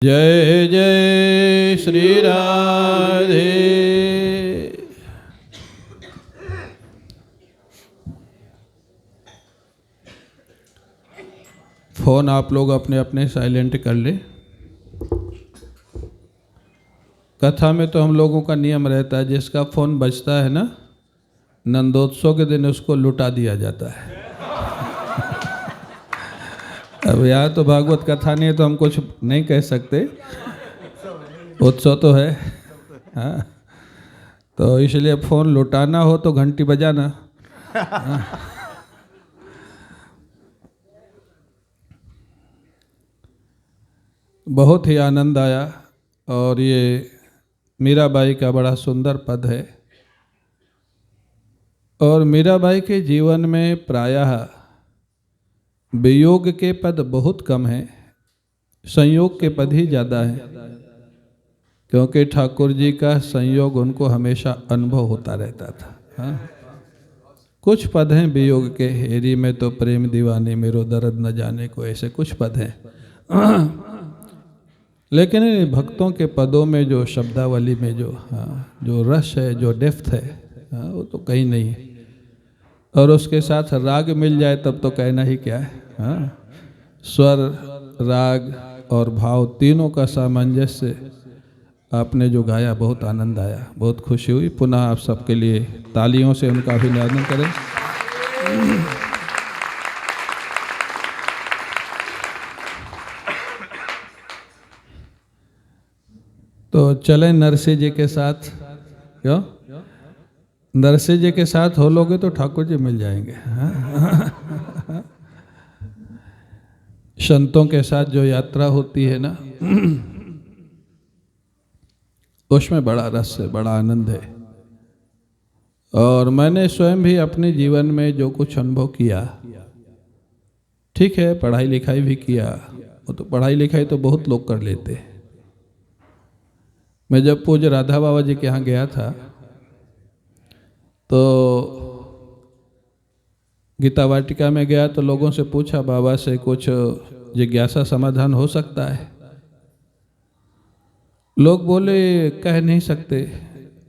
जय जय श्री राधे। फ़ोन आप लोग अपने अपने साइलेंट कर ले। कथा में तो हम लोगों का नियम रहता है, जिसका फ़ोन बजता है ना, नंदोत्सव के दिन उसको लुटा दिया जाता है। अब यहाँ तो भागवत कथा नहीं है तो हम कुछ नहीं कह सकते, उत्सव तो है। हाँ, तो इसलिए फ़ोन लुटाना हो तो घंटी बजाना। बहुत ही आनंद आया और ये मीराबाई का बड़ा सुंदर पद है। और मीराबाई के जीवन में प्रायः वियोग के पद बहुत कम हैं, संयोग के पद ही ज़्यादा हैं, क्योंकि ठाकुर जी का संयोग उनको हमेशा अनुभव होता रहता था। हाँ, कुछ पद हैं वियोग के, हेरी में तो प्रेम दीवाने मेरो दर्द न जाने को, ऐसे कुछ पद हैं। लेकिन भक्तों के पदों में जो शब्दावली में जो जो रस है, जो डेप्थ है, वो तो कहीं नहीं है। और उसके साथ राग मिल जाए तब तो कहना ही क्या है। स्वर, राग और भाव तीनों का सामंजस्य आपने जो गाया, बहुत आनंद आया, बहुत खुशी हुई। पुनः आप सबके लिए तालियों से उनका अभिनंदन करें। तो चलें नरसिंह जी के साथ। क्यों? नरसिंह जी के साथ हो लोगे तो ठाकुर जी मिल जाएंगे। संतों के साथ जो यात्रा होती है ना, उसमें बड़ा रस है, बड़ा आनंद है। और मैंने स्वयं भी अपने जीवन में जो कुछ अनुभव किया, ठीक है, पढ़ाई लिखाई भी किया, वो तो पढ़ाई लिखाई तो बहुत लोग कर लेते हैं। मैं जब पूज्य राधा बाबा जी के यहाँ गया था तो गीता वाटिका में गया तो लोगों से पूछा, बाबा से कुछ जिज्ञासा समाधान हो सकता है? लोग बोले कह नहीं सकते।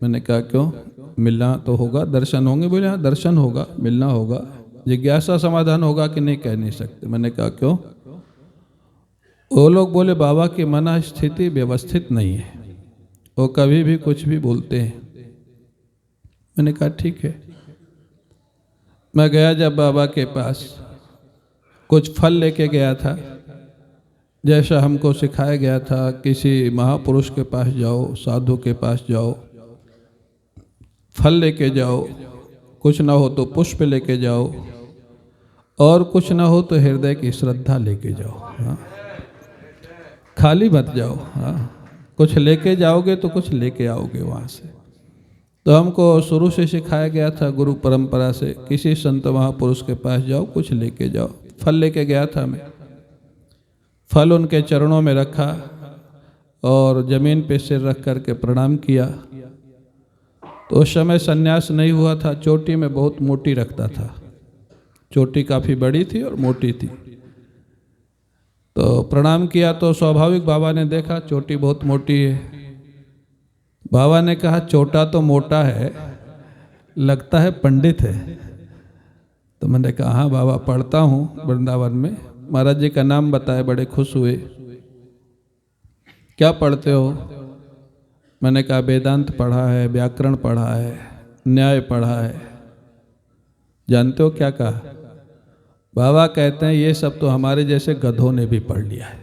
मैंने कहा क्यों? मिलना तो होगा, दर्शन होंगे। बोले हाँ, दर्शन होगा, मिलना होगा, जिज्ञासा समाधान होगा कि नहीं, कह नहीं सकते। मैंने कहा क्यों? वो लोग बोले बाबा की मन स्थिति व्यवस्थित नहीं है, वो कभी भी कुछ भी बोलते हैं। मैंने कहा ठीक है। मैं गया जब बाबा के पास, कुछ फल लेके गया था, जैसा हमको सिखाया गया था, किसी महापुरुष के पास जाओ, साधु के पास जाओ, फल लेके जाओ, कुछ ना हो तो पुष्प लेके जाओ, और कुछ ना हो तो हृदय की श्रद्धा लेके जाओ। हाँ, खाली मत जाओ। हाँ, कुछ लेके जाओगे तो कुछ लेके आओगे वहाँ से। तो हमको शुरू से सिखाया गया था गुरु परंपरा से, किसी संत महापुरुष के पास जाओ, कुछ लेके जाओ। फल लेके गया था मैं, फल उनके चरणों में रखा और जमीन पे सिर रख करके प्रणाम किया। तो उस समय सन्यास नहीं हुआ था, चोटी में बहुत मोटी रखता था, चोटी काफ़ी बड़ी थी और मोटी थी। तो प्रणाम किया तो स्वाभाविक बाबा ने देखा चोटी बहुत मोटी है। बाबा ने कहा छोटा तो मोटा है, लगता है पंडित है। तो मैंने कहा हाँ बाबा, पढ़ता हूँ वृंदावन में। महाराज जी का नाम बताए, बड़े खुश हुए। क्या पढ़ते हो? मैंने कहा वेदांत पढ़ा है, व्याकरण पढ़ा है, न्याय पढ़ा है। जानते हो क्या कहा? बाबा कहते हैं ये सब तो हमारे जैसे गधों ने भी पढ़ लिया है।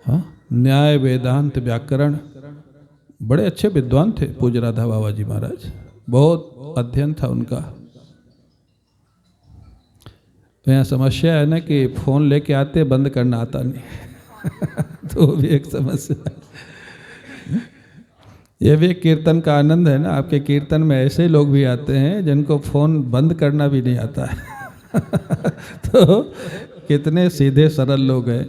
हाँ, न्याय, वेदांत, व्याकरण, बड़े अच्छे विद्वान थे पूज्य राधा बाबा जी महाराज, बहुत अध्ययन था उनका। तो यहाँ समस्या है ना कि फ़ोन लेके आते, बंद करना आता नहीं। तो भी एक समस्या है। ये भी एक कीर्तन का आनंद है ना, आपके कीर्तन में ऐसे लोग भी आते हैं जिनको फ़ोन बंद करना भी नहीं आता है। तो कितने सीधे सरल लोग हैं।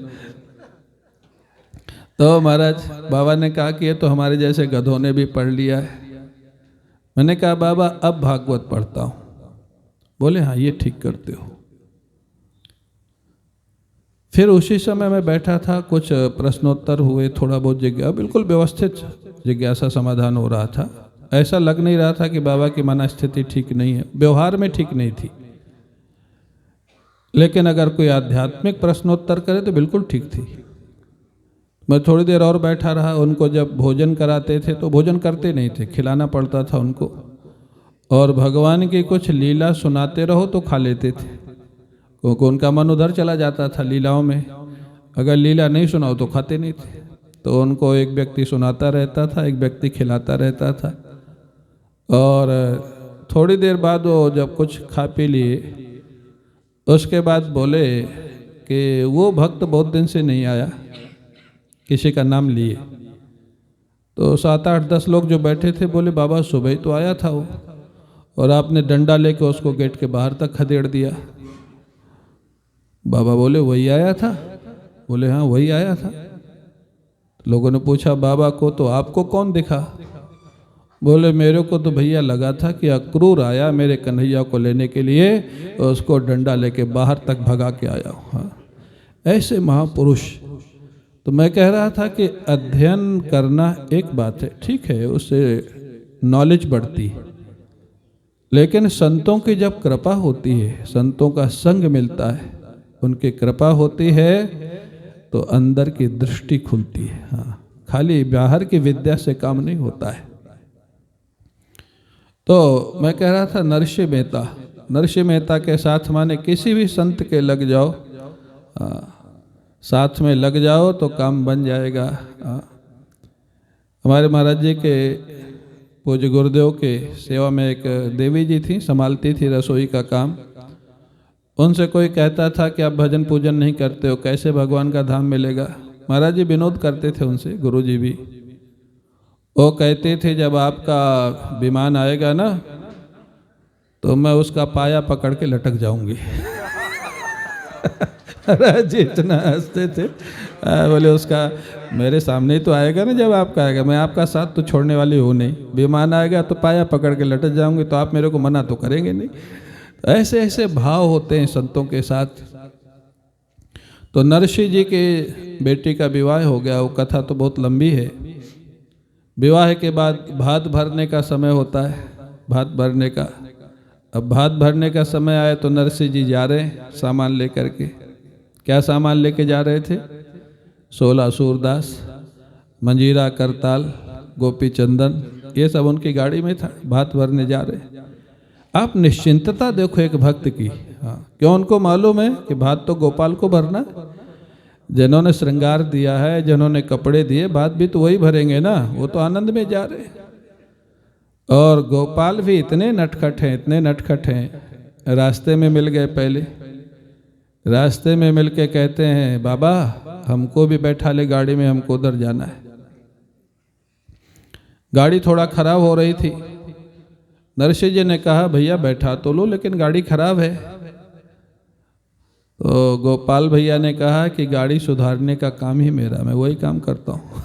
तो महाराज बाबा ने कहा कि ये तो हमारे जैसे गधों ने भी पढ़ लिया है। मैंने कहा बाबा अब भागवत पढ़ता हूँ। बोले हाँ, ये ठीक करते हो। फिर उसी समय मैं बैठा था, कुछ प्रश्नोत्तर हुए, थोड़ा बहुत जिज्ञासा, बिल्कुल व्यवस्थित जिज्ञासा समाधान हो रहा था। ऐसा लग नहीं रहा था कि बाबा की मनस्थिति ठीक नहीं है, व्यवहार में ठीक नहीं थी, लेकिन अगर कोई आध्यात्मिक प्रश्नोत्तर करे तो बिल्कुल ठीक थी। मैं थोड़ी देर और बैठा रहा। उनको जब भोजन कराते थे तो भोजन करते नहीं थे, खिलाना पड़ता था उनको, और भगवान की कुछ लीला सुनाते रहो तो खा लेते थे, क्योंकि उनका मन उधर चला जाता था लीलाओं में। अगर लीला नहीं सुनाओ तो खाते नहीं थे। तो उनको एक व्यक्ति सुनाता रहता था, एक व्यक्ति खिलाता रहता था। और थोड़ी देर बाद वो जब कुछ खा पी लिए, उसके बाद बोले कि वो भक्त बहुत दिन से नहीं आया, किसी का नाम लिए। तो 7-8-10 लोग जो बैठे थे बोले बाबा सुबह ही तो आया था वो, और आपने डंडा लेके उसको गेट के बाहर तक खदेड़ दिया। बाबा बोले वही आया था? बोले हाँ वही आया था। लोगों ने पूछा बाबा को तो आपको कौन दिखा? बोले मेरे को तो भैया लगा था कि अक्रूर आया मेरे कन्हैया को लेने के लिए, उसको डंडा लेके बाहर तक भगा के आया हूँ। हाँ, ऐसे महापुरुष। तो मैं कह रहा था कि अध्ययन करना एक बात है, ठीक है, उससे नॉलेज बढ़ती है, लेकिन संतों की जब कृपा होती है, संतों का संग मिलता है, उनकी कृपा होती है तो अंदर की दृष्टि खुलती है। हाँ, खाली बाहर की विद्या से काम नहीं होता है। तो मैं कह रहा था नरसिंह मेहता, नरसिंह मेहता के साथ माने किसी भी संत के लग जाओ, साथ में लग जाओ तो काम बन जाएगा। हमारे महाराज जी के पूज्य गुरुदेव के सेवा में एक देवी जी थी, संभालती थी रसोई का काम। उनसे कोई कहता था कि आप भजन पूजन नहीं करते हो, कैसे भगवान का धाम मिलेगा? महाराज जी विनोद करते थे उनसे, गुरु जी भी। वो कहते थे जब आपका विमान आएगा ना तो मैं उसका पाया पकड़ के लटक जाऊंगी। महाराज जी इतना हंसते थे। बोले उसका मेरे सामने ही तो आएगा ना, जब आपका आएगा, मैं आपका साथ तो छोड़ने वाली हूँ नहीं, विमान आएगा तो पाया पकड़ के लटक जाऊंगी, तो आप मेरे को मना तो करेंगे नहीं। ऐसे ऐसे भाव होते हैं संतों के साथ। तो नरसिंह जी के बेटी का विवाह हो गया। वो कथा तो बहुत लंबी है। विवाह के बाद भात भरने का समय होता है, भात भरने का। अब भात भरने का समय आया तो नरसिंह जी जा रहे हैं सामान लेकर के। क्या सामान लेके जा रहे थे? 16 सूरदास, मंजीरा, करताल, गोपी चंदन, ये सब उनकी गाड़ी में था। भात भरने जा रहे। आप निश्चिंतता देखो एक भक्त की। हाँ, क्यों? उनको मालूम है कि भात तो गोपाल को भरना। जिन्होंने श्रृंगार दिया है, जिन्होंने कपड़े दिए, भात भी तो वही भरेंगे ना, वो तो आनंद में जा रहे। और गोपाल भी इतने नटखट हैं, इतने नटखट हैं। रास्ते में मिल गए, पहले रास्ते में मिल के कहते हैं बाबा हमको भी बैठा ले गाड़ी में, हमको उधर जाना है। गाड़ी थोड़ा खराब हो रही थी। नरसिंह जी ने कहा भैया बैठा तो लो, लेकिन गाड़ी खराब है। तो गोपाल भैया ने कहा कि गाड़ी सुधारने का काम ही मेरा, मैं वही काम करता हूँ।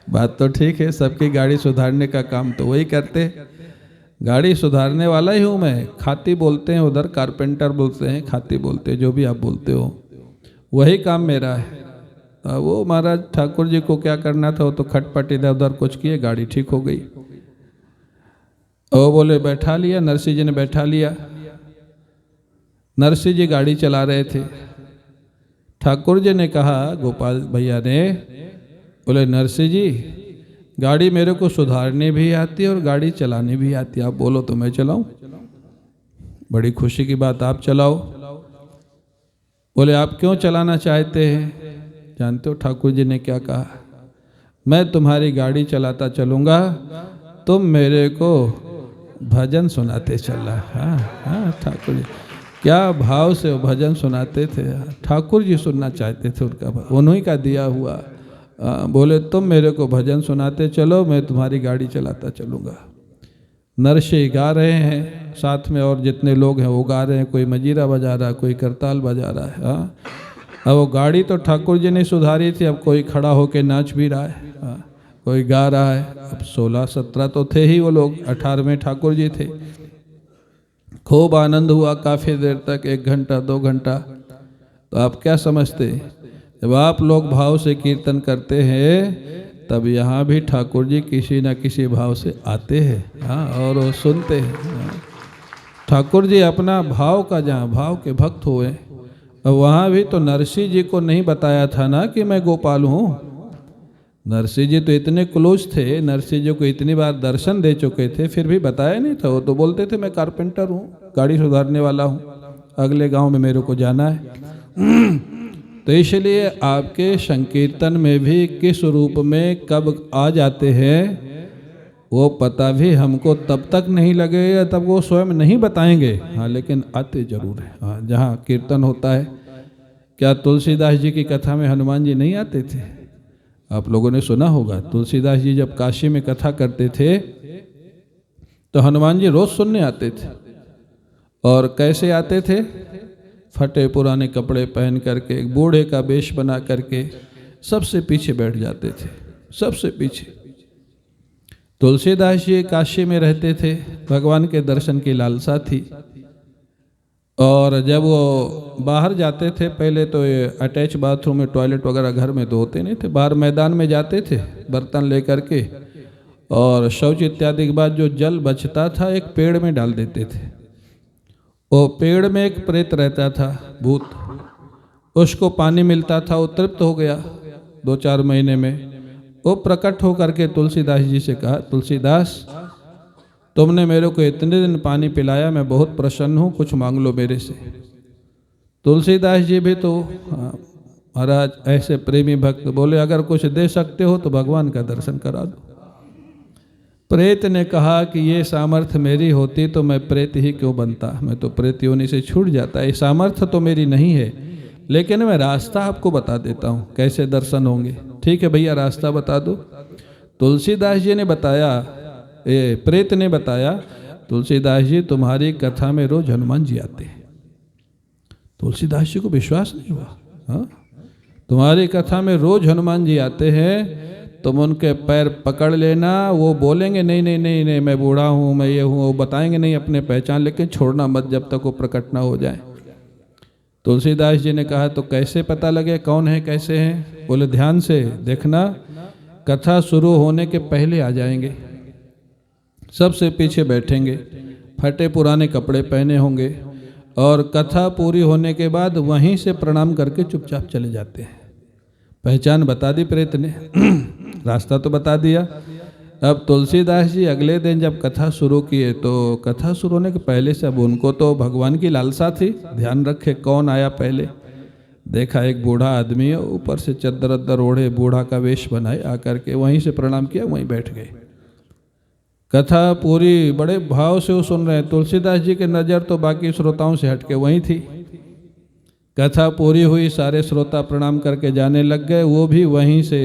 बात तो ठीक है, सबकी गाड़ी सुधारने का काम तो वही करते। गाड़ी सुधारने वाला ही हूँ मैं। खाती बोलते हैं उधर, कारपेंटर बोलते हैं, खाती बोलते हैं, जो भी आप बोलते हो, वही काम मेरा है। वो महाराज ठाकुर जी को क्या करना था, वो तो खटपट इधर उधर कुछ किए, गाड़ी ठीक हो गई। वो बोले बैठा लिया। नरसिंह जी ने बैठा लिया। नरसिंह जी गाड़ी चला रहे थे। ठाकुर जी ने कहा गोपाल भैया ने, बोले नरसिंह जी गाड़ी मेरे को सुधारनी भी आती है और गाड़ी चलानी भी आती है, आप बोलो तो मैं चलाऊं। बड़ी खुशी की बात, आप चलाओ। बोले आप क्यों चलाना चाहते हैं? जानते हो ठाकुर जी ने क्या कहा? मैं तुम्हारी गाड़ी चलाता चलूंगा, तुम मेरे को भजन सुनाते चला। हाँ हाँ, ठाकुर जी क्या भाव से वो भजन सुनाते थे। ठाकुर जी सुनना चाहते थे उनका, उन्हीं का दिया हुआ। बोले तुम मेरे को भजन सुनाते चलो, मैं तुम्हारी गाड़ी चलाता चलूँगा। नरसिंह गा रहे हैं, साथ में और जितने लोग हैं वो गा रहे हैं। कोई मजीरा बजा रहा है, कोई करताल बजा रहा है। हाँ, अब वो गाड़ी तो ठाकुर जी ने सुधारी थी, अब कोई खड़ा होके नाच भी रहा है। हाँ, कोई गा रहा है। अब 16-17 तो थे ही वो लोग, 18वें ठाकुर जी थे। खूब आनंद हुआ काफ़ी देर तक, 1 घंटा 2 घंटा। तो आप क्या समझते, जब आप लोग भाव से कीर्तन करते हैं तब यहाँ भी ठाकुर जी किसी न किसी भाव से आते हैं, हाँ, और वो सुनते हैं। हाँ। ठाकुर जी अपना भाव का जहाँ भाव के भक्त हुए, वहाँ भी तो नरसिंह जी को नहीं बताया था ना कि मैं गोपाल हूँ। नरसिंह जी तो इतने क्लोज थे, नरसिंह जी को इतनी बार दर्शन दे चुके थे, फिर भी बताया नहीं था। वो तो बोलते थे मैं कारपेंटर हूँ, गाड़ी सुधारने वाला हूँ, अगले गांव में मेरे को जाना है। तो इसलिए आपके संकीर्तन में भी किस रूप में कब आ जाते हैं वो पता भी हमको तब तक नहीं लगेगा, तब वो स्वयं नहीं बताएंगे। हाँ, लेकिन आते जरूर है। हाँ, जहाँ कीर्तन होता है, क्या तुलसीदास जी की कथा में हनुमान जी नहीं आते थे? आप लोगों ने सुना होगा, तुलसीदास जी जब काशी में कथा करते थे तो हनुमान जी रोज सुनने आते थे। और कैसे आते थे? फटे पुराने कपड़े पहन करके, एक बूढ़े का वेश बना करके सबसे पीछे बैठ जाते थे, सबसे पीछे। तुलसीदास जी काशी में रहते थे, भगवान के दर्शन की लालसा थी। और जब वो बाहर जाते थे, पहले तो ये अटैच बाथरूम में टॉयलेट वगैरह घर में तो होते नहीं थे, बाहर मैदान में जाते थे बर्तन लेकर के, और शौच इत्यादि के बाद जो जल बचता था एक पेड़ में डाल देते थे। वो पेड़ में एक प्रेत रहता था, भूत, उसको पानी मिलता था, वो तृप्त हो गया 2-4 महीने में। वो प्रकट होकर के तुलसीदास जी से कहा, तुलसीदास तुमने मेरे को इतने दिन पानी पिलाया, मैं बहुत प्रसन्न हूँ, कुछ मांग लो मेरे से। तुलसीदास जी भी तो महाराज ऐसे प्रेमी भक्त, बोले अगर कुछ दे सकते हो तो भगवान का दर्शन करा दो। प्रेत ने कहा कि ये सामर्थ्य मेरी होती तो मैं प्रेत ही क्यों बनता, मैं तो प्रेत योनि से छूट जाता। ये सामर्थ्य तो मेरी नहीं है, लेकिन मैं रास्ता आपको बता देता हूँ कैसे दर्शन होंगे। ठीक है भैया, रास्ता बता दो। तुलसीदास जी ने बताया, प्रेत ने बताया, तुलसीदास जी तुम्हारी कथा में रोज हनुमान जी आते हैं। तुलसीदास जी को विश्वास नहीं हुआ। हाँ, तुम्हारी कथा में रोज हनुमान जी आते हैं, तुम उनके पैर पकड़ लेना। वो बोलेंगे नहीं नहीं नहीं नहीं मैं बूढ़ा हूँ, मैं ये हूँ, वो बताएंगे नहीं अपने पहचान, लेकिन छोड़ना मत जब तक वो प्रकट ना हो जाए। तुलसीदास जी ने कहा तो कैसे पता लगे कौन है कैसे हैं? बोले ध्यान से देखना, कथा शुरू होने के पहले आ जाएंगे, सबसे पीछे बैठेंगे, फटे पुराने कपड़े पहने होंगे, और कथा पूरी होने के बाद वहीं से प्रणाम करके चुपचाप चले जाते हैं। पहचान बता दी प्रेत ने, रास्ता तो बता दिया। अब तुलसीदास जी अगले दिन जब कथा शुरू किए, तो कथा शुरू होने के पहले से अब उनको तो भगवान की लालसा थी, ध्यान रखे कौन आया पहले। देखा एक बूढ़ा आदमी है, ऊपर से चद्दर अद्दर ओढ़े, बूढ़ा का वेश बनाए, आकर के वहीं से प्रणाम किया, वहीं बैठ गए। कथा पूरी बड़े भाव से वो सुन रहे हैं। तुलसीदास जी की नज़र तो बाकी श्रोताओं से हटके वहीं थी। कथा पूरी हुई, सारे श्रोता प्रणाम करके जाने लग गए, वो भी वहीं से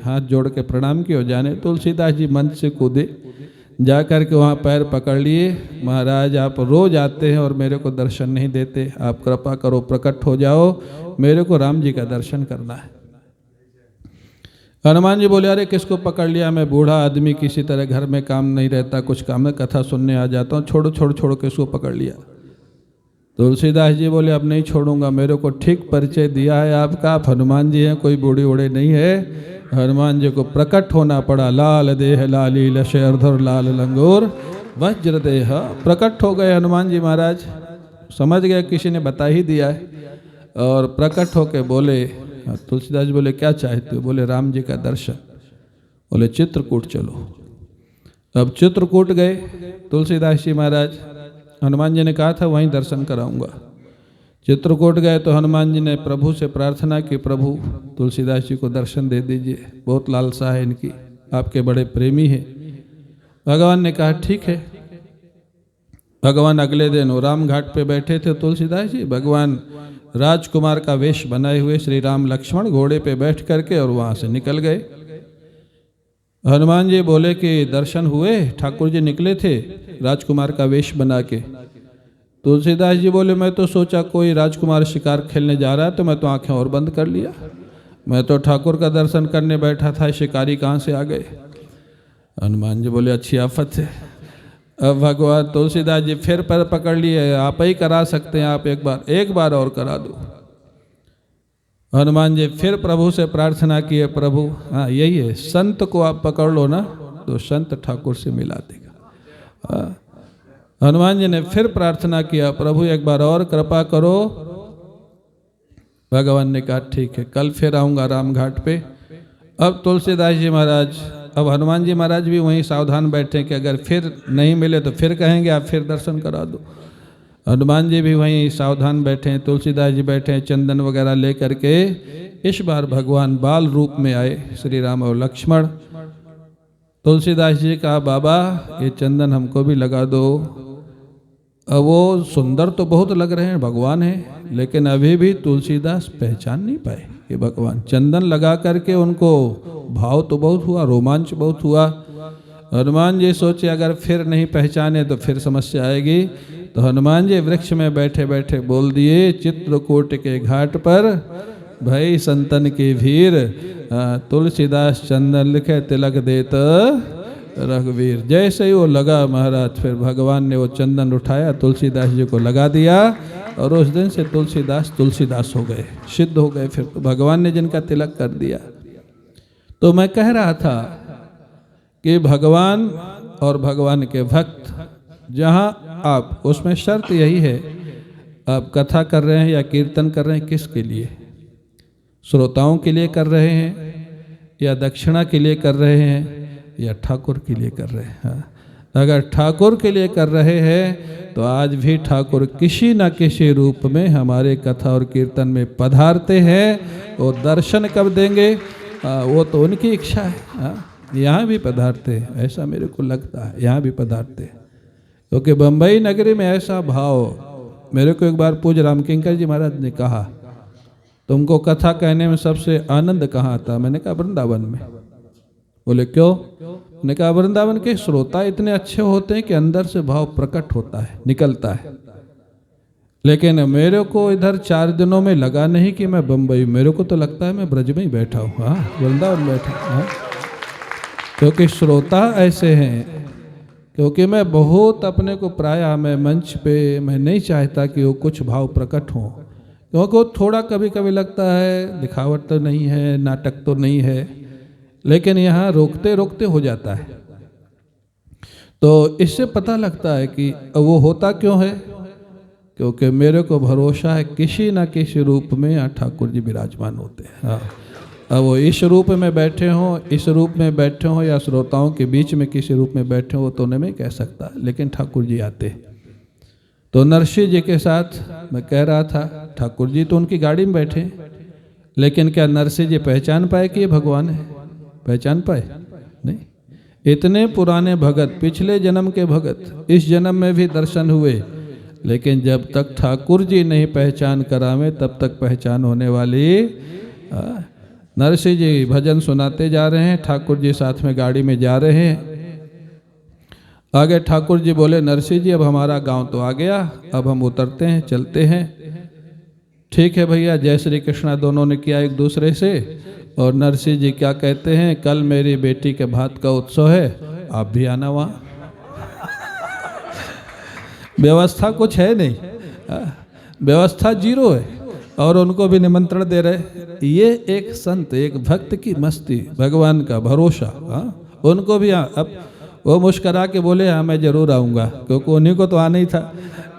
हाथ जोड़ के प्रणाम किए और जाने। तुलसीदास जी मंच से कूदे, जा कर के वहाँ पैर पकड़ लिए, महाराज आप रोज आते हैं और मेरे को दर्शन नहीं देते, आप कृपा करो प्रकट हो जाओ, मेरे को राम जी का दर्शन करना है। हनुमान जी बोले अरे किसको पकड़ लिया, मैं बूढ़ा आदमी, किसी तरह घर में काम नहीं रहता, कुछ काम में कथा सुनने आ जाता हूँ, छोड़ो छोड़ छोड़ किसको पकड़ लिया। तुलसीदास जी बोले अब नहीं छोड़ूंगा, मेरे को ठीक परिचय दिया है आपका, आप हनुमान जी हैं, कोई बूढ़ी उड़े नहीं है। हनुमान जी को प्रकट होना पड़ा, लाल देह लाली लशेरधर लाल लंगोर वज्र देह। प्रकट हो गए हनुमान जी महाराज, समझ गए किसी ने बता ही दिया है, और प्रकट होके बोले, तुलसीदास बोले क्या चाहते हो? बोले राम जी का दर्शन। बोले चित्रकूट चलो। अब चित्रकूट गए तुलसीदास जी महाराज, हनुमान जी ने कहा था वहीं दर्शन कराऊंगा। चित्रकूट गए तो हनुमान जी ने प्रभु से प्रार्थना की, प्रभु तुलसीदास जी को दर्शन दे दीजिए, बहुत लालसा है इनकी, आपके बड़े प्रेमी हैं। भगवान ने कहा ठीक है। भगवान अगले दिन वो राम घाट पे बैठे थे तुलसीदास जी, भगवान राजकुमार का वेश बनाए हुए श्री राम लक्ष्मण घोड़े पे बैठ करके और वहाँ से निकल गए। हनुमान जी बोले कि दर्शन हुए, ठाकुर जी निकले थे राजकुमार का वेश बना के। तुलसीदास जी बोले मैं तो सोचा कोई राजकुमार शिकार खेलने जा रहा है, तो मैं तो आंखें और बंद कर लिया, मैं तो ठाकुर का दर्शन करने बैठा था, शिकारी कहाँ से आ गए। हनुमान जी बोले अच्छी आफत है। अब भगवान तुलसीदास जी फिर पर पकड़ लिए, आप ही करा सकते हैं, आप एक बार और करा दो। हनुमान जी फिर प्रभु से प्रार्थना किए, प्रभु हाँ यही है, संत को आप पकड़ लो ना तो संत ठाकुर से मिला देगा। हनुमान जी ने फिर प्रार्थना किया, प्रभु एक बार और कृपा करो। भगवान ने कहा ठीक है, कल फिर आऊँगा राम घाट पे। अब तुलसीदास जी महाराज, अब हनुमान जी महाराज भी वहीं सावधान बैठे कि अगर फिर नहीं मिले तो फिर कहेंगे आप फिर दर्शन करा दो। हनुमान जी भी वहीं सावधान बैठे हैं, तुलसीदास जी बैठे हैं चंदन वगैरह ले करके। इस बार भगवान बाल रूप में आए, श्री राम और लक्ष्मण। तुलसीदास जी कहा बाबा ये चंदन हमको भी लगा दो। अब वो सुंदर तो बहुत लग रहे हैं, भगवान हैं, लेकिन अभी भी तुलसीदास पहचान नहीं पाए कि भगवान। चंदन लगा करके उनको भाव तो बहुत हुआ, रोमांच बहुत हुआ। हनुमान जी सोचे अगर फिर नहीं पहचाने तो फिर समस्या आएगी। तो हनुमान जी वृक्ष में बैठे बैठे बोल दिए, चित्रकूट के घाट पर भाई संतन की भीड़, तुलसीदास चंदन लिखे तिलक देत रघुवीर। जैसे ही वो लगा महाराज, फिर भगवान ने वो चंदन उठाया, तुलसीदास जी को लगा दिया, और उस दिन से तुलसीदास तुलसीदास हो गए, सिद्ध हो गए। फिर तो भगवान ने जिनका तिलक कर दिया। तो मैं कह रहा था कि भगवान और भगवान के भक्त जहाँ आप, उसमें शर्त यही है, आप कथा कर रहे हैं या कीर्तन कर रहे हैं किसके लिए? श्रोताओं के लिए कर रहे हैं या दक्षिणा के लिए कर रहे हैं या ठाकुर के लिए कर रहे हैं? हाँ। अगर ठाकुर के लिए कर रहे हैं तो आज भी ठाकुर किसी न किसी रूप में हमारे कथा और कीर्तन में पधारते हैं। वो दर्शन कब देंगे वो तो उनकी इच्छा है। हाँ। यहाँ भी पधारते हैं, ऐसा मेरे को लगता है, यहाँ भी पधारते हैं। क्योंकि बम्बई नगरी में ऐसा भाव, मेरे को एक बार पूज्य रामकिंकर जी महाराज ने कहा, तुमको कथा कहने में सबसे आनंद कहाँ आता? मैंने कहा वृंदावन में। बोले क्यों? मैंने कहा वृंदावन के श्रोता इतने अच्छे होते हैं कि अंदर से भाव प्रकट होता है, निकलता है। लेकिन मेरे को इधर 4 दिनों में लगा नहीं कि मैं बम्बई, मेरे को तो लगता है मैं ब्रज में ही बैठा हूँ, हाँ वृंदावन बैठा हूँ। क्योंकि श्रोता ऐसे हैं, क्योंकि मैं बहुत अपने को प्रायः मैं मंच पे मैं नहीं चाहता कि वो कुछ भाव प्रकट हों, क्योंकि वो थोड़ा कभी कभी लगता है दिखावट तो नहीं है, नाटक तो नहीं है, लेकिन यहाँ रोकते रोकते हो जाता है। तो इससे पता लगता है कि वो होता क्यों है, क्योंकि मेरे को भरोसा है किसी न किसी रूप में यहाँ ठाकुर जी विराजमान होते हैं। हाँ, अब वो इस रूप में बैठे हों, इस रूप में बैठे हों या श्रोताओं के बीच में किसी रूप में बैठे हों, तो नहीं कह सकता, लेकिन ठाकुर जी आते। तो नरसिंह जी के साथ मैं कह रहा था, ठाकुर जी तो उनकी गाड़ी में बैठे, लेकिन क्या नरसिंह जी पहचान पाए कि ये भगवान है? पहचान पाए नहीं। इतने पुराने भगत, पिछले जन्म के भगत, इस जन्म में भी दर्शन हुए, लेकिन जब तक ठाकुर जी नहीं पहचान करावे तब तक पहचान होने वाली। नरसिंह जी भजन सुनाते जा रहे हैं, ठाकुर जी साथ में गाड़ी में जा रहे हैं। आगे ठाकुर जी बोले, नरसिंह जी अब हमारा गांव तो आ गया, अब हम उतरते हैं, चलते हैं। ठीक है भैया, जय श्री कृष्णा दोनों ने किया एक दूसरे से। और नरसिंह जी क्या कहते हैं, कल मेरी बेटी के भात का उत्सव है, आप भी आना वहाँ। व्यवस्था कुछ है नहीं, व्यवस्था जीरो है, और उनको भी निमंत्रण दे रहे। ये एक संत, एक भक्त की मस्ती, भगवान का भरोसा। उनको भी अब वो मुस्करा के बोले हाँ मैं जरूर आऊँगा, क्योंकि उन्हीं को तो आना ही था,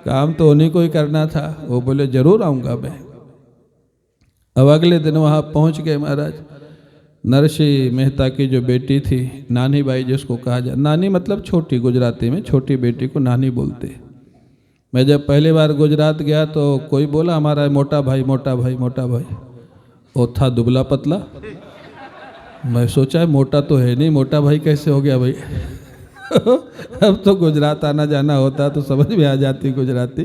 काम तो उन्हीं को ही करना था। वो बोले जरूर आऊँगा मैं। अब अगले दिन वहाँ पहुँच गए महाराज। नरसिंह मेहता की जो बेटी थी, नानी बाई जिसको कहा जाए, नानी मतलब छोटी, गुजराती में छोटी बेटी को नानी बोलते। मैं जब पहली बार गुजरात गया तो कोई बोला हमारा मोटा भाई, मोटा भाई, मोटा भाई। वो था दुबला पतला। मैं सोचा मोटा तो है नहीं, मोटा भाई कैसे हो गया भाई। अब तो गुजरात आना जाना होता तो समझ में आ जाती गुजराती।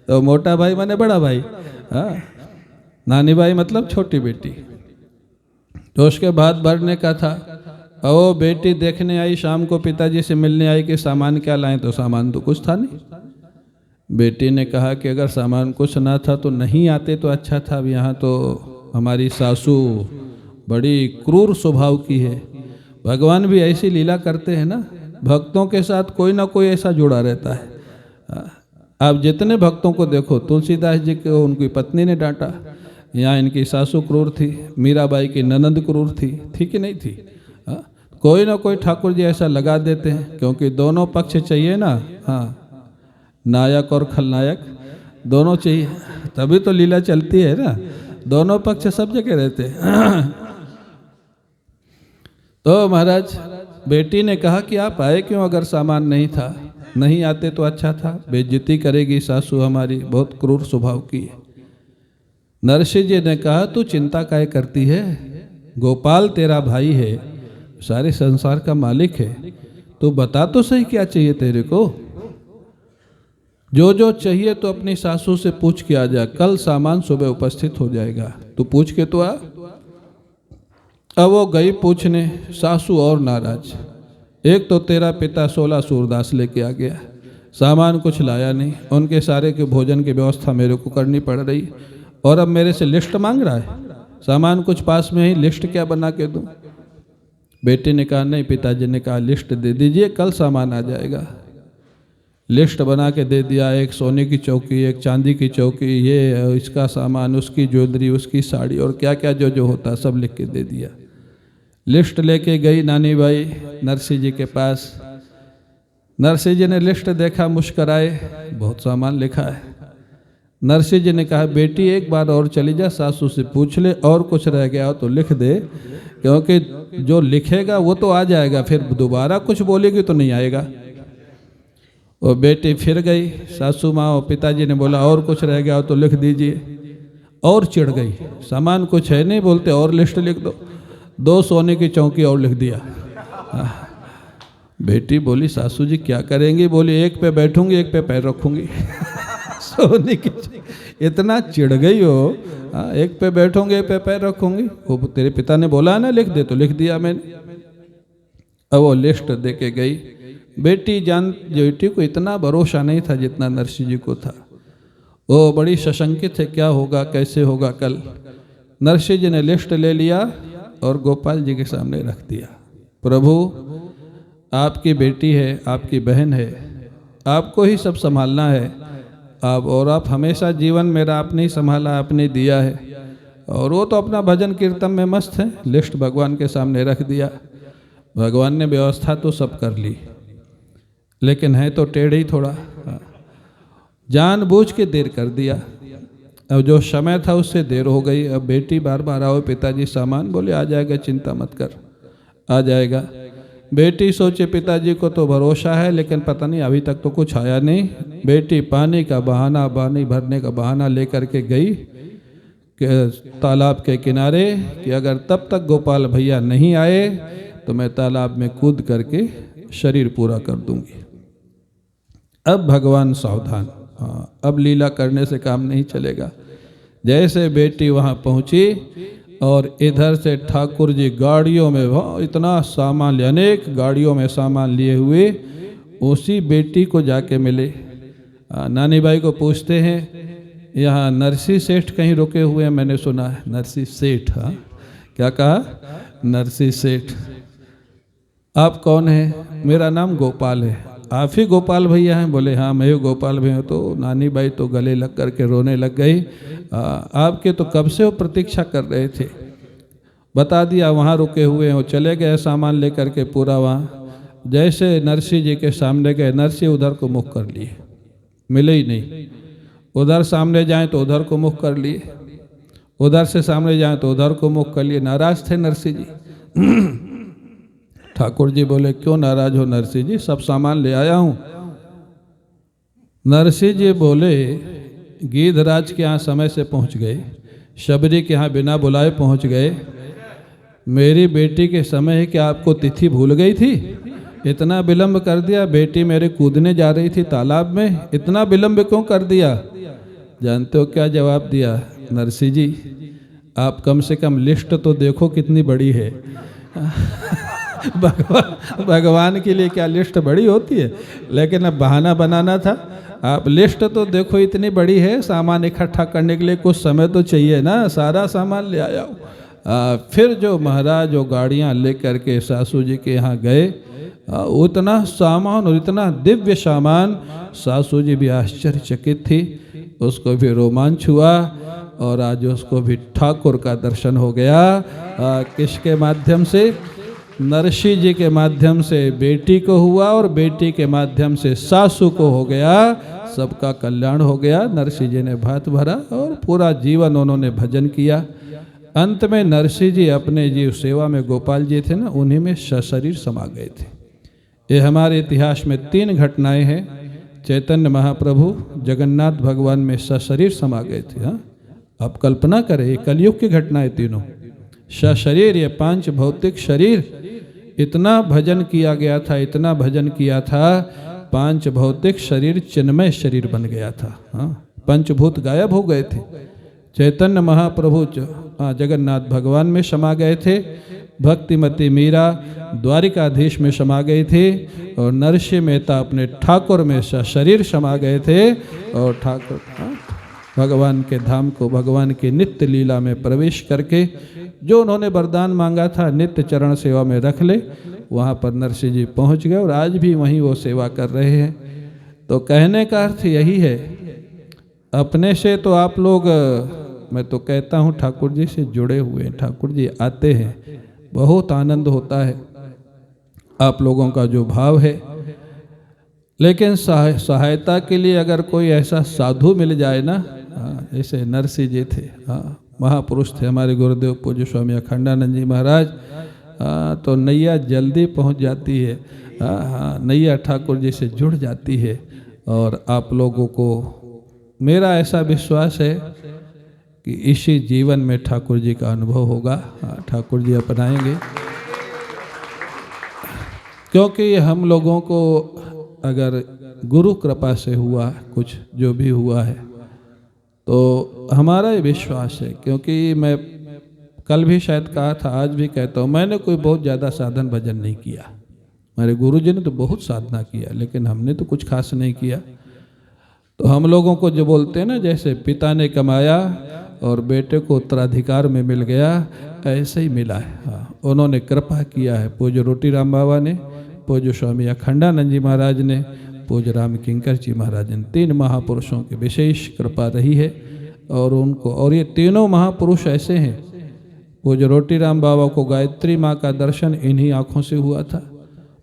तो मोटा भाई माने बड़ा भाई, हाँ। नानी भाई मतलब छोटी बेटी। तो उसके बाद भरने का था। वो बेटी देखने आई, शाम को पिताजी से मिलने आई कि सामान क्या लाएं, तो सामान तो कुछ था नहीं। बेटी ने कहा कि अगर सामान कुछ ना था तो नहीं आते तो अच्छा था। अब यहाँ तो हमारी सासू बड़ी क्रूर स्वभाव की है। भगवान भी ऐसी लीला करते हैं ना, भक्तों के साथ कोई ना कोई ऐसा जुड़ा रहता है। आप जितने भक्तों को देखो, तुलसीदास जी को उनकी पत्नी ने डांटा, यहाँ इनकी सासू क्रूर थी, मीराबाई की ननंद क्रूर थी कि नहीं थी? हाँ, कोई ना कोई ठाकुर जी ऐसा लगा देते हैं, क्योंकि दोनों पक्ष चाहिए ना। हाँ, नायक और खलनायक दोनों चाहिए, तभी तो लीला चलती है ना। दोनों पक्ष सब जगह रहते हैं। तो महाराज बेटी ने कहा कि आप आए क्यों, अगर सामान नहीं था? नहीं आते तो अच्छा था, बेइज्जती करेगी सासू हमारी, बहुत क्रूर स्वभाव की है। नरसिंह जी ने कहा तू चिंता काहे करती है, गोपाल तेरा भाई है, सारे संसार का मालिक है, तो बता तो सही क्या चाहिए तेरे को। जो जो चाहिए तो अपनी सासू से पूछ के आ जा, कल सामान सुबह उपस्थित हो जाएगा, तू पूछ के तो आ। अब वो गई पूछने, सासू और नाराज। एक तो तेरा पिता 16 सूरदास लेके आ गया, सामान कुछ लाया नहीं, उनके सारे के भोजन की व्यवस्था मेरे को करनी पड़ रही, और अब मेरे से लिस्ट मांग रहा है, सामान कुछ पास में ही, लिस्ट क्या बना के दूं? बेटी ने कहा नहीं, पिताजी ने कहा लिस्ट दे दीजिए, कल सामान आ जाएगा। लिस्ट बना के दे दिया, एक सोने की चौकी, एक चांदी की चौकी, ये इसका सामान, उसकी ज्वेलरी, उसकी साड़ी, और क्या क्या जो जो होता सब लिख के दे दिया। लिस्ट लेके गई नानी बाई नरसिंह जी के पास। नरसिंह जी ने लिस्ट देखा, मुस्कराए, बहुत सामान लिखा है। नरसिंह जी ने कहा बेटी एक बार और चली जा, सासू से पूछ ले, और कुछ रह गया हो तो लिख दे, क्योंकि जो लिखेगा वो तो आ जाएगा, फिर दोबारा कुछ बोलेगी तो नहीं आएगा। वो बेटी फिर गई, सासू माँ और पिताजी ने बोला और कुछ रह गया हो तो लिख दीजिए, और चिढ़ गई, सामान कुछ है नहीं, बोलते और लिस्ट लिख दो। 2 सोने की चौकी और लिख दिया। बेटी बोली सासू जी क्या करेंगी? बोली एक पे बैठूंगी, एक पे पैर रखूंगी। सोने की इतना चिढ़ गई हो, एक पे बैठूंगी, एक पे पैर रखूंगी। वो तेरे पिता ने बोला ना लिख दे, तो लिख दिया मैंने। अब वो लिस्ट दे के गई। बेटी को इतना भरोसा नहीं था जितना नरसिंह जी को था। वो बड़ी सशंकित है, क्या होगा, कैसे होगा कल। नरसिंह जी ने लिस्ट ले लिया और गोपाल जी के सामने रख दिया। प्रभु, आपकी बेटी है, आपकी बहन है, आपको ही सब संभालना है। आप हमेशा जीवन मेरा आपने ही संभाला, आपने दिया है, और वो तो अपना भजन कीर्तन में मस्त है। लिस्ट भगवान के सामने रख दिया। भगवान ने व्यवस्था तो सब कर ली, लेकिन है तो टेढ़े ही थोड़ा, जानबूझ के देर कर दिया। अब जो समय था उससे देर हो गई। अब बेटी बार बार आओ पिताजी सामान, बोले आ जाएगा, चिंता मत कर, आ जाएगा। बेटी सोचे पिताजी को तो भरोसा है, लेकिन पता नहीं अभी तक तो कुछ आया नहीं। बेटी पानी का बहाना, पानी भरने का बहाना लेकर के गई तालाब के किनारे, कि अगर तब तक गोपाल भैया नहीं आए तो मैं तालाब में कूद करके शरीर पूरा कर दूंगी। अब भगवान सावधान, अब लीला करने से काम नहीं चलेगा। जैसे बेटी वहाँ पहुँची और इधर से ठाकुर जी गाड़ियों में इतना सामान, अनेक गाड़ियों में सामान लिए हुए उसी बेटी को जाके मिले। नानी बाई को पूछते हैं यहाँ नरसिंह सेठ कहीं रुके हुए हैं, मैंने सुना है। नरसिंह सेठ? हाँ, क्या कहा? नरसिंह सेठ। आप कौन हैं? मेरा नाम गोपाल है। आप ही गोपाल भैया हैं? बोले हाँ मैं ही गोपाल भैया। तो नानी बाई तो गले लग करके रोने लग गई। आपके तो कब से वो प्रतीक्षा कर रहे थे। बता दिया वहाँ रुके हुए हैं। वो चले गए सामान लेकर के पूरा वहाँ। जैसे नरसिंह जी के सामने गए, नरसिंह उधर को मुख कर लिए, मिले ही नहीं। उधर सामने जाएं तो उधर को मुख कर लिए, उधर से सामने जाएं तो उधर को मुख कर लिए। नाराज थे नरसिंह जी। ठाकुर जी बोले क्यों नाराज हो नरसिंह जी, सब सामान ले आया हूँ। नरसिंह जी बोले गिद्धराज के यहाँ समय से पहुँच गए, शबरी के यहाँ बिना बुलाए पहुँच गए। मेरी बेटी के समय है कि आपको तिथि भूल गई थी, इतना विलंब कर दिया। बेटी मेरे कूदने जा रही थी तालाब में, इतना विलंब क्यों कर दिया? जानते हो क्या जवाब दिया नरसिंह जी? आप कम से कम लिस्ट तो देखो कितनी बड़ी है। भगवान के लिए क्या लिस्ट बड़ी होती है? लेकिन अब बहाना बनाना था। आप लिस्ट तो देखो इतनी बड़ी है, सामान इकट्ठा करने के लिए कुछ समय तो चाहिए ना, सारा सामान ले आया हूँ। फिर जो महाराज वो गाड़ियाँ लेकर के सासू जी के यहाँ गए, उतना सामान और इतना दिव्य सामान, सासू जी भी आश्चर्यचकित थी, उसको भी रोमांच हुआ। और आज उसको भी ठाकुर का दर्शन हो गया। किसके माध्यम से? नरसिंह जी के माध्यम से बेटी को हुआ और बेटी के माध्यम से सासू को हो गया। सबका कल्याण हो गया। नरसिंह जी ने भात भरा और पूरा जीवन उन्होंने भजन किया। अंत में नरसिंह जी अपने जीव सेवा में, गोपाल जी थे ना, उन्हीं में सशरीर समा गए थे। ये हमारे इतिहास में 3 घटनाएं हैं। चैतन्य महाप्रभु जगन्नाथ भगवान में सशरीर समा गए थे। हाँ, आप कल्पना करें, ये कलयुग की घटनाएं तीनों। सशरीर, ये 5 भौतिक शरीर, इतना भजन किया गया था, इतना भजन किया था, 5 भौतिक शरीर चिन्मय शरीर बन गया था। हाँ, पंचभूत गायब हो गए थे। चैतन्य महाप्रभु जगन्नाथ भगवान में समा गए थे, भक्तिमती मीरा द्वारिकाधीश में समा गई थी, और नरसिंह मेहता अपने ठाकुर में शरीर समा गए थे। और ठाकुर भगवान के धाम को, भगवान की नित्य लीला में प्रवेश करके जो उन्होंने वरदान मांगा था, नित्य चरण सेवा में रख ले, वहाँ पर नरसिंह जी पहुँच गए और आज भी वहीं वो सेवा कर रहे हैं। तो कहने का अर्थ यही है, अपने से तो आप लोग, मैं तो कहता हूँ, ठाकुर जी से जुड़े हुए हैं। ठाकुर जी आते हैं, बहुत आनंद होता है आप लोगों का जो भाव है। लेकिन सहायता के लिए अगर कोई ऐसा साधु मिल जाए ना, जैसे नरसिंह जी थे, महापुरुष थे हमारे गुरुदेव पूज्य स्वामी अखंडानंद जी महाराज, तो नैया जल्दी पहुंच जाती है। नैया ठाकुर जी से जुड़ जाती है। और आप लोगों को मेरा ऐसा विश्वास है कि इसी जीवन में ठाकुर जी का अनुभव होगा। ठाकुर जी अपनाएंगे, क्योंकि हम लोगों को अगर गुरु कृपा से हुआ कुछ जो भी हुआ है, तो हमारा ये विश्वास है। क्योंकि मैं कल भी शायद कहा था, आज भी कहता हूँ, मैंने कोई बहुत ज़्यादा साधन भजन नहीं किया। हमारे गुरु जी ने तो बहुत साधना किया, लेकिन हमने तो कुछ खास नहीं किया। तो हम लोगों को जो बोलते हैं ना, जैसे पिता ने कमाया और बेटे को उत्तराधिकार में मिल गया, ऐसे ही मिला है। हाँ, उन्होंने कृपा किया है। पूज्य रोटी राम बाबा ने, पूज्य स्वामी अखंडानंद जी महाराज ने, पूज्य राम किंकर जी महाराज ने, 3 महापुरुषों की विशेष कृपा रही है। और उनको, और ये तीनों महापुरुष ऐसे हैं, पूज्य रोटी राम बाबा को गायत्री माँ का दर्शन इन्हीं आँखों से हुआ था।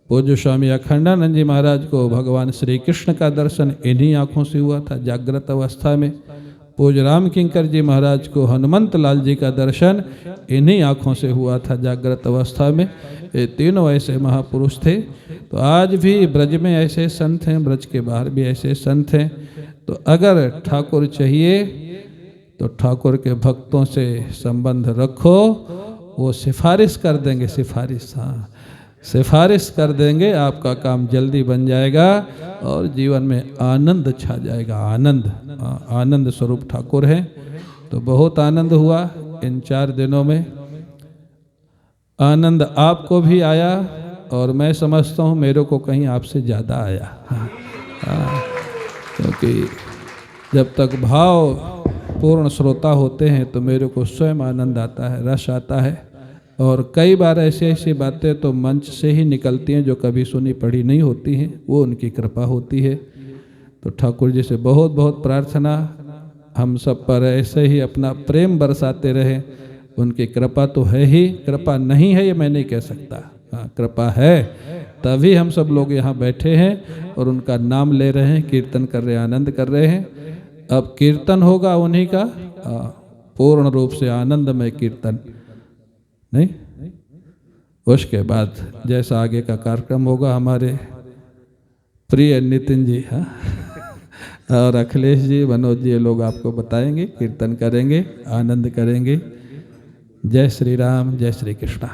पूज्य स्वामी अखंडानंद जी महाराज को भगवान श्री कृष्ण का दर्शन इन्हीं आँखों से हुआ था जागृत अवस्था में। पूज्य राम किंकर जी महाराज को हनुमंत लाल जी का दर्शन इन्हीं आँखों से हुआ था जागृत अवस्था में। ये तीनों ऐसे महापुरुष थे। तो आज भी ब्रज में ऐसे संत हैं, ब्रज के बाहर भी ऐसे संत हैं। तो अगर ठाकुर चाहिए तो ठाकुर के भक्तों से संबंध रखो, वो सिफारिश कर देंगे। सिफारिश, हाँ, सिफारिश कर देंगे, आपका काम जल्दी बन जाएगा और जीवन में आनंद छा जाएगा। आनंद, आनंद स्वरूप ठाकुर हैं। तो बहुत आनंद हुआ इन 4 दिनों में। आनंद आपको भी आया और मैं समझता हूँ मेरे को कहीं आपसे ज़्यादा आया। क्योंकि जब तक भाव पूर्ण श्रोता होते हैं तो मेरे को स्वयं आनंद आता है, रस आता है। और कई बार ऐसी बातें तो मंच से ही निकलती हैं जो कभी सुनी पढ़ी नहीं होती हैं, वो उनकी कृपा होती है। तो ठाकुर जी से बहुत बहुत प्रार्थना, हम सब पर ऐसे ही अपना प्रेम बरसाते रहें। उनकी कृपा तो है ही, कृपा नहीं है ये मैं नहीं कह सकता। हाँ, कृपा है, तभी हम सब लोग यहाँ बैठे हैं और उनका नाम ले रहे हैं, कीर्तन कर रहे हैं, आनंद कर रहे हैं। अब कीर्तन होगा उन्हीं का, पूर्ण रूप से आनंदमय कीर्तन नहीं। उसके बाद जैसा आगे का कार्यक्रम होगा, हमारे प्रिय नितिन जी, हाँ, और अखिलेश जी, मनोज जी, ये लोग आपको बताएंगे, कीर्तन करेंगे, आनंद करेंगे। जय श्री राम, जय श्री कृष्ण।